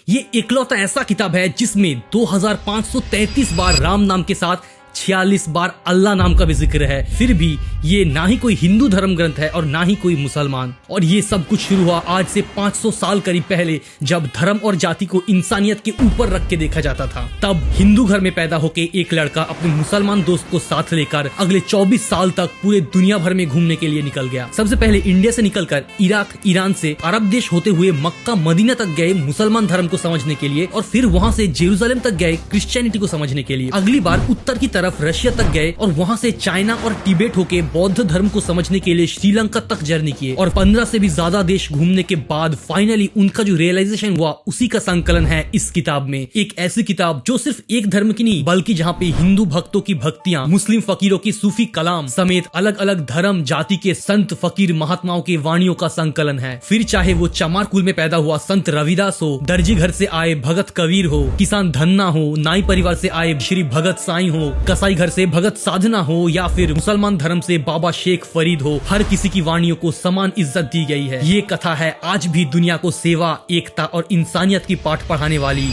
ये इकलौता ऐसा किताब है जिसमें 2533 बार राम नाम के साथ 46 बार अल्लाह नाम का भी जिक्र है। फिर भी ये ना ही कोई हिंदू धर्म ग्रंथ है और ना ही कोई मुसलमान। और ये सब कुछ शुरू हुआ आज से 500 साल करीब पहले, जब धर्म और जाति को इंसानियत के ऊपर रख के देखा जाता था। तब हिंदू घर में पैदा होके एक लड़का अपने मुसलमान दोस्त को साथ लेकर अगले 24 साल तक पूरे दुनिया भर में घूमने के लिए निकल गया। सबसे पहले इंडिया से निकलकर इराक, ईरान से अरब देश होते हुए मक्का, मदीना तक गए मुसलमान धर्म को समझने के लिए, और फिर वहाँ से जेरूसलम तक गए क्रिश्चियनिटी को समझने के लिए। अगली बार उत्तर की तरफ रशिया तक गए और वहाँ से चाइना और तिब्बत होके बौद्ध धर्म को समझने के लिए श्रीलंका तक जर्नी किए। और 15 से भी ज्यादा देश घूमने के बाद फाइनली उनका जो रियलाइजेशन हुआ, उसी का संकलन है इस किताब में। एक ऐसी किताब जो सिर्फ एक धर्म की नहीं, बल्कि जहाँ पे हिंदू भक्तों की भक्तियां, मुस्लिम फकीरों की सूफी कलाम समेत अलग अलग धर्म जाति के संत फकीर महात्माओं के वाणियों का संकलन है। फिर चाहे वो चमार कुल में पैदा हुआ संत रविदास हो, दर्जी घर से आए भगत कबीर हो, किसान धन्ना हो, नाई परिवार से आए श्री भगत साईं हो, कसाई घर से भगत साधना हो, या फिर मुसलमान धर्म से बाबा शेख फरीद हो, हर किसी की वाणियों को समान इज्जत दी गई है। ये कथा है आज भी दुनिया को सेवा, एकता और इंसानियत की पाठ पढ़ाने वाली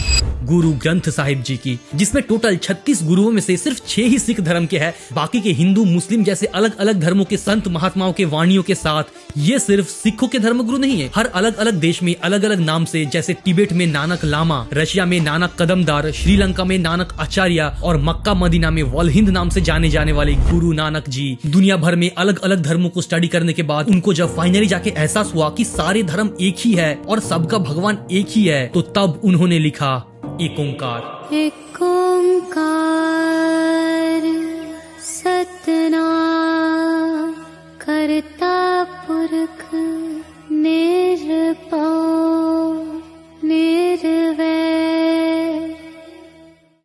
गुरु ग्रंथ साहिब जी की, जिसमें टोटल 36 गुरुओं में से सिर्फ 6 ही सिख धर्म के हैं। बाकी के हिंदू, मुस्लिम जैसे अलग अलग धर्मों के संत महात्माओं के वाणियों के साथ ये सिर्फ सिखों के धर्म गुरु नहीं है। हर अलग अलग देश में अलग अलग नाम से, जैसे तिब्बत में नानक लामा, रशिया में नानक कदमदार, श्रीलंका में नानक आचार्य और मक्का मदीना में वलहिंद नाम से जाने जाने वाले गुरु नानक जी। दुनिया भर में अलग अलग धर्मों को स्टडी करने के बाद उनको जब फाइनली जाके एहसास हुआ कि सारे धर्म एक ही है और सबका भगवान एक ही है, तो तब उन्होंने लिखा एक ओंकार। एक ओंकार सतनाम करता पुरख निर्भय निर्वैर